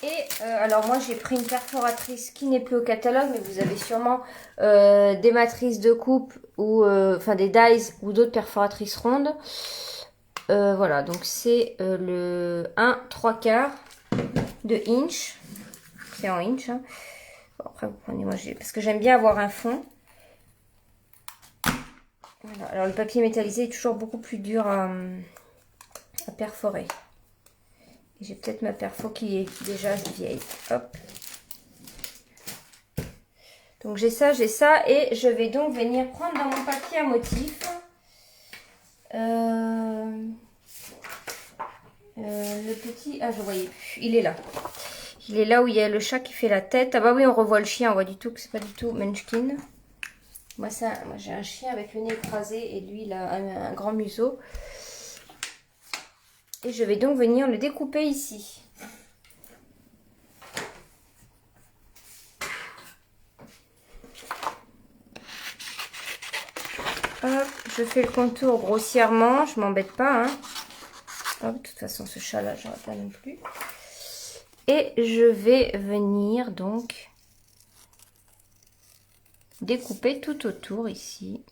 Et alors moi j'ai pris une perforatrice qui n'est plus au catalogue, mais vous avez sûrement des matrices de coupe ou enfin des dies ou d'autres perforatrices rondes. Voilà, donc c'est le 1/3 de inch. C'est en inch. Hein. Bon, après vous prenez, moi parce que j'aime bien avoir un fond. Voilà. Alors le papier métallisé est toujours beaucoup plus dur à perforer. J'ai peut-être ma perfo qui est déjà vieille. Hop. Donc j'ai ça et je vais donc venir prendre dans mon papier à motif le petit... Ah, je voyais plus. Il est là. Il est là où il y a le chat qui fait la tête. Ah bah oui, on revoit le chien. On voit du tout que c'est pas du tout Munchkin. Moi j'ai un chien avec le nez écrasé et lui il a un grand museau. Et je vais donc venir le découper ici. Hop, je fais le contour grossièrement, je m'embête pas. Hein. Hop, de toute façon, ce chat-là, j'aurais pas non plus. Et je vais venir donc découper tout autour ici.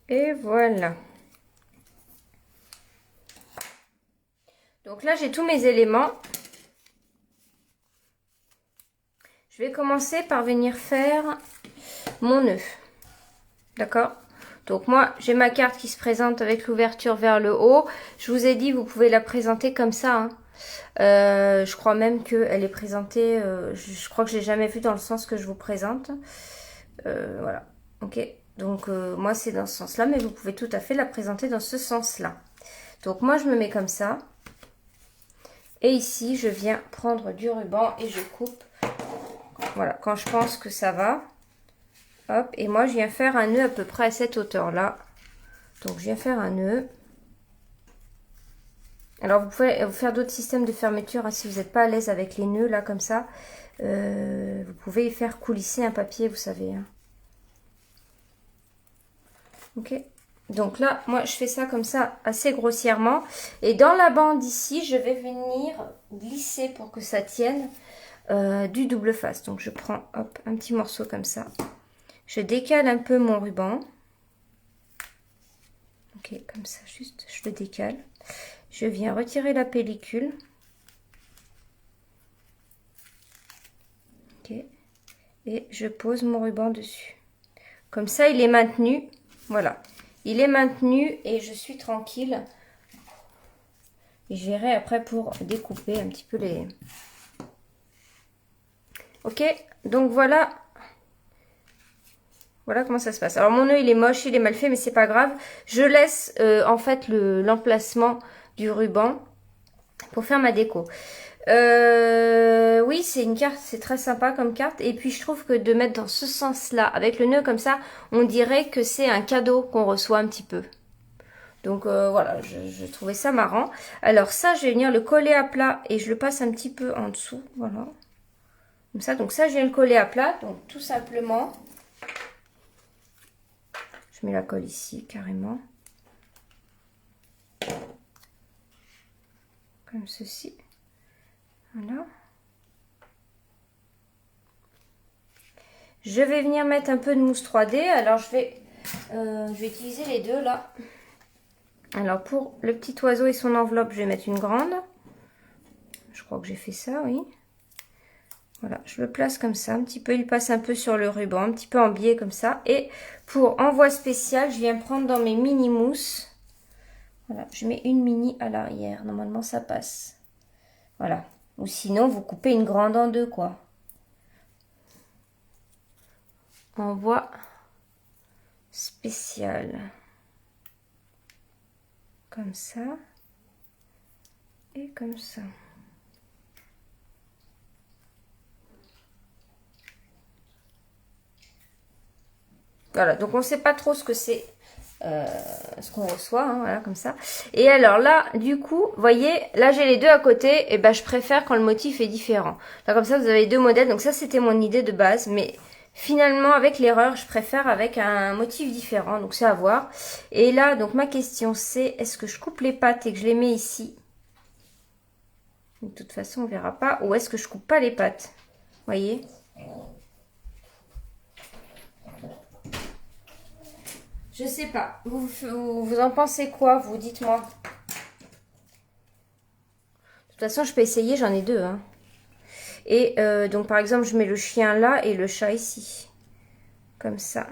Et voilà. Donc là, j'ai tous mes éléments. Je vais commencer par venir faire mon nœud. D'accord ? Donc moi, j'ai ma carte qui se présente avec l'ouverture vers le haut. Je vous ai dit, vous pouvez la présenter comme ça. Hein. Je crois même qu'elle est présentée, je crois que je l'ai jamais vue dans le sens que je vous présente. Voilà. Ok. Donc moi, c'est dans ce sens-là, mais vous pouvez tout à fait la présenter dans ce sens-là. Donc moi, je me mets comme ça. Et ici, je viens prendre du ruban et je coupe. Voilà, quand je pense que ça va. Hop, et moi, je viens faire un nœud à peu près à cette hauteur-là. Donc, je viens faire un nœud. Alors, vous pouvez faire d'autres systèmes de fermeture. Hein, si vous n'êtes pas à l'aise avec les nœuds, là, comme ça. Vous pouvez y faire coulisser un papier, vous savez. Hein. Ok. Donc là, moi, je fais ça comme ça, assez grossièrement. Et dans la bande ici, je vais venir glisser pour que ça tienne du double face. Donc, je prends, hop, un petit morceau comme ça. Je décale un peu mon ruban. Ok, comme ça, juste, je le décale. Je viens retirer la pellicule. Ok. Et je pose mon ruban dessus. Comme ça, il est maintenu. Voilà. Il est maintenu et je suis tranquille. Et je verrai après pour découper un petit peu les... Ok, donc voilà. Voilà comment ça se passe. Alors mon nœud il est moche, il est mal fait, mais c'est pas grave. Je laisse en fait l'emplacement du ruban pour faire ma déco. Oui, c'est une carte, c'est très sympa comme carte. Et puis je trouve que de mettre dans ce sens-là, avec le nœud comme ça, on dirait que c'est un cadeau qu'on reçoit un petit peu. Donc voilà, je trouvais ça marrant. Alors ça, je vais venir le coller à plat et je le passe un petit peu en dessous. Voilà. Comme ça, donc ça, je viens le coller à plat. Donc tout simplement, je mets la colle ici, carrément. Comme ceci. Voilà. Je vais venir mettre un peu de mousse 3D. Alors je vais utiliser les deux là. Alors pour le petit oiseau et son enveloppe, je vais mettre une grande. Je crois que j'ai fait ça, oui. Voilà, je le place comme ça, un petit peu, il passe un peu sur le ruban, un petit peu en biais comme ça. Et pour envoi spécial, je viens prendre dans mes mini mousses. Voilà, je mets une mini à l'arrière. Normalement, ça passe. Voilà. Ou sinon, vous coupez une grande en deux, quoi. Envoi spécial. Comme ça. Et comme ça. Voilà, donc on ne sait pas trop ce que c'est, ce qu'on reçoit, hein, voilà, comme ça. Et alors là, du coup, vous voyez, là j'ai les deux à côté, et ben je préfère quand le motif est différent. Là comme ça, vous avez deux modèles, donc ça c'était mon idée de base, mais finalement avec l'erreur, je préfère avec un motif différent, donc c'est à voir. Et là, donc ma question c'est, est-ce que je coupe les pattes et que je les mets ici? De toute façon, on verra pas. Ou est-ce que je coupe pas les pattes? Vous voyez? Je sais pas. Vous en pensez quoi, vous? Dites-moi. De toute façon, je peux essayer, j'en ai deux. Hein. Et donc, par exemple, je mets le chien là et le chat ici. Comme ça.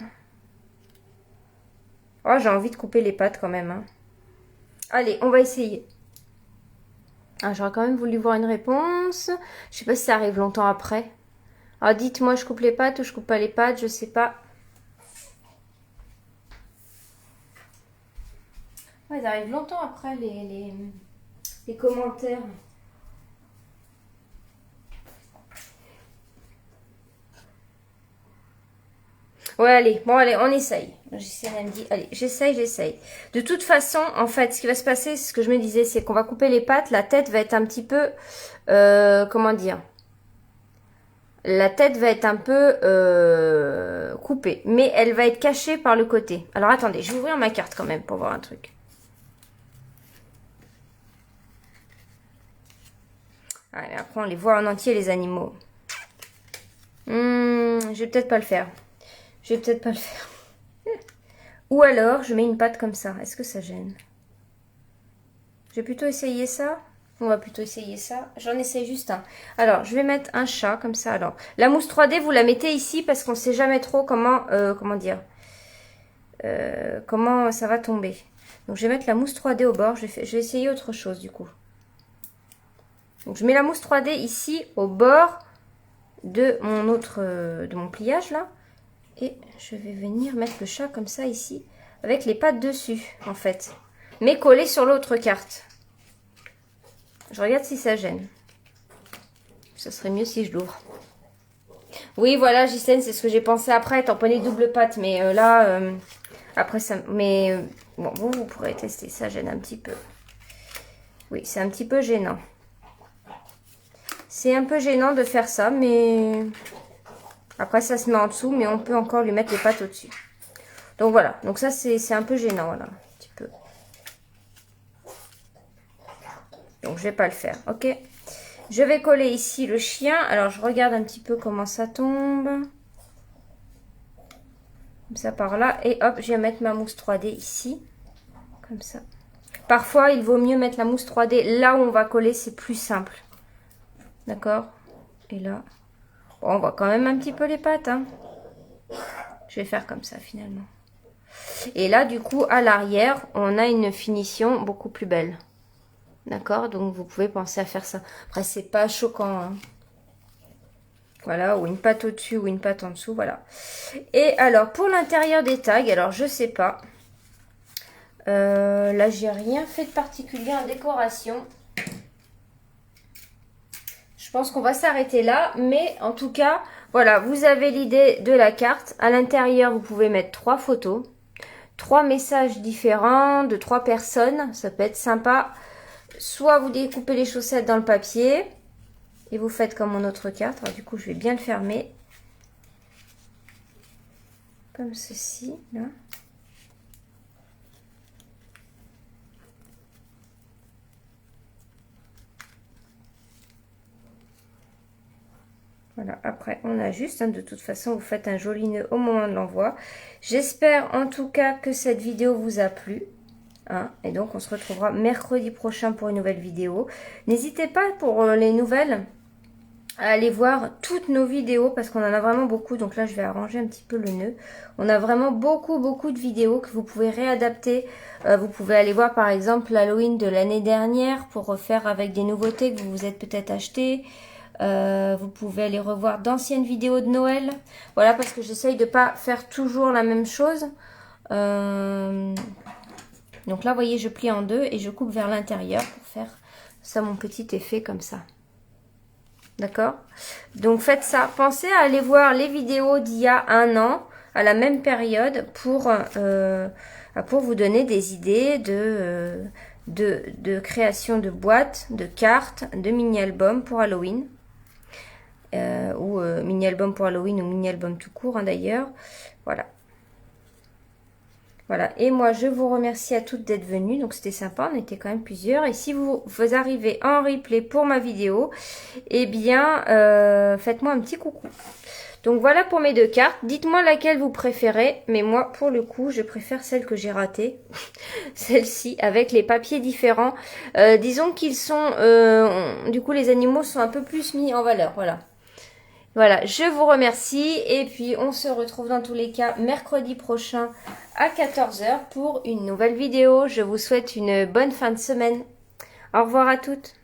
Oh, j'ai envie de couper les pattes quand même. Hein. Allez, on va essayer. Ah, j'aurais quand même voulu voir une réponse. Je sais pas si ça arrive longtemps après. Alors, dites-moi, je coupe les pattes ou je coupe pas les pattes, je sais pas. Ouais, ça arrive longtemps après les commentaires. Ouais, allez, bon, allez, on essaye. Elle me dit, allez, j'essaye. De toute façon, en fait, ce qui va se passer, ce que je me disais, c'est qu'on va couper les pattes, la tête va être un petit peu, comment dire, la tête va être un peu coupée, mais elle va être cachée par le côté. Alors, attendez, je vais ouvrir ma carte quand même pour voir un truc. Allez, après, on les voit en entier, les animaux. Je vais peut-être pas le faire. Ou alors, je mets une patte comme ça. Est-ce que ça gêne? Je vais plutôt essayer ça. On va plutôt essayer ça. J'en essaye juste un. Alors, je vais mettre un chat comme ça. Alors, la mousse 3D, vous la mettez ici parce qu'on ne sait jamais trop comment, comment ça va tomber. Donc, je vais mettre la mousse 3D au bord. Je vais essayer autre chose du coup. Donc, je mets la mousse 3D ici au bord de mon pliage là. Et je vais venir mettre le chat comme ça ici, avec les pattes dessus, en fait. Mais collé sur l'autre carte. Je regarde si ça gêne. Ce serait mieux si je l'ouvre. Oui, voilà, Ghislaine, c'est ce que j'ai pensé après, tamponner double patte. Mais là, après ça... Mais bon, vous pourrez tester, ça gêne un petit peu. Oui, c'est un petit peu gênant. C'est un peu gênant de faire ça, mais... Après, ça se met en dessous, mais on peut encore lui mettre les pattes au-dessus. Donc voilà, donc ça c'est un peu gênant, voilà, un petit peu. Donc je vais pas le faire, ok. Je vais coller ici le chien. Alors je regarde un petit peu comment ça tombe. Comme ça par là. Et hop, je vais mettre ma mousse 3D ici. Comme ça. Parfois, il vaut mieux mettre la mousse 3D là où on va coller, c'est plus simple. D'accord? Et là... Bon, on voit quand même un petit peu les pattes, hein. Je vais faire comme ça finalement. Et là, du coup, à l'arrière, on a une finition beaucoup plus belle. D'accord? Donc, vous pouvez penser à faire ça. Après, c'est pas choquant, hein. Voilà, ou une patte au-dessus ou une patte en dessous, voilà. Et alors, pour l'intérieur des tags, alors, je sais pas. Là, j'ai rien fait de particulier en décoration. Je pense qu'on va s'arrêter là, mais en tout cas, voilà, vous avez l'idée de la carte. À l'intérieur, vous pouvez mettre 3 photos, 3 messages différents de 3 personnes, ça peut être sympa. Soit vous découpez les chaussettes dans le papier et vous faites comme mon autre carte. Alors, du coup, je vais bien le fermer. Comme ceci, là. Voilà, après on ajuste, hein. De toute façon vous faites un joli nœud au moment de l'envoi. J'espère en tout cas que cette vidéo vous a plu, hein. Et donc on se retrouvera mercredi prochain pour une nouvelle vidéo. N'hésitez pas pour les nouvelles à aller voir toutes nos vidéos parce qu'on en a vraiment beaucoup. Donc là je vais arranger un petit peu le nœud. On a vraiment beaucoup de vidéos que vous pouvez réadapter. Vous pouvez aller voir par exemple l'Halloween de l'année dernière pour refaire avec des nouveautés que vous vous êtes peut-être achetées. Vous pouvez aller revoir d'anciennes vidéos de Noël. Voilà, parce que j'essaye de pas faire toujours la même chose. Donc là, vous voyez, je plie en deux et je coupe vers l'intérieur pour faire ça, mon petit effet comme ça. D'accord? Donc faites ça. Pensez à aller voir les vidéos d'il y a un an, à la même période, pour vous donner des idées de création de boîtes, de cartes, de mini-albums pour Halloween. Ou mini-album pour Halloween ou mini-album tout court, hein, d'ailleurs. Voilà. Voilà. Et moi, je vous remercie à toutes d'être venues. Donc, c'était sympa. On était quand même plusieurs. Et si vous arrivez en replay pour ma vidéo, eh bien, faites-moi un petit coucou. Donc, voilà pour mes 2 cartes. Dites-moi laquelle vous préférez. Mais moi, pour le coup, je préfère celle que j'ai ratée. Celle-ci, avec les papiers différents. Disons qu'ils sont... du coup, les animaux sont un peu plus mis en valeur. Voilà. Voilà, je vous remercie et puis on se retrouve dans tous les cas mercredi prochain à 14 h pour une nouvelle vidéo. Je vous souhaite une bonne fin de semaine. Au revoir à toutes.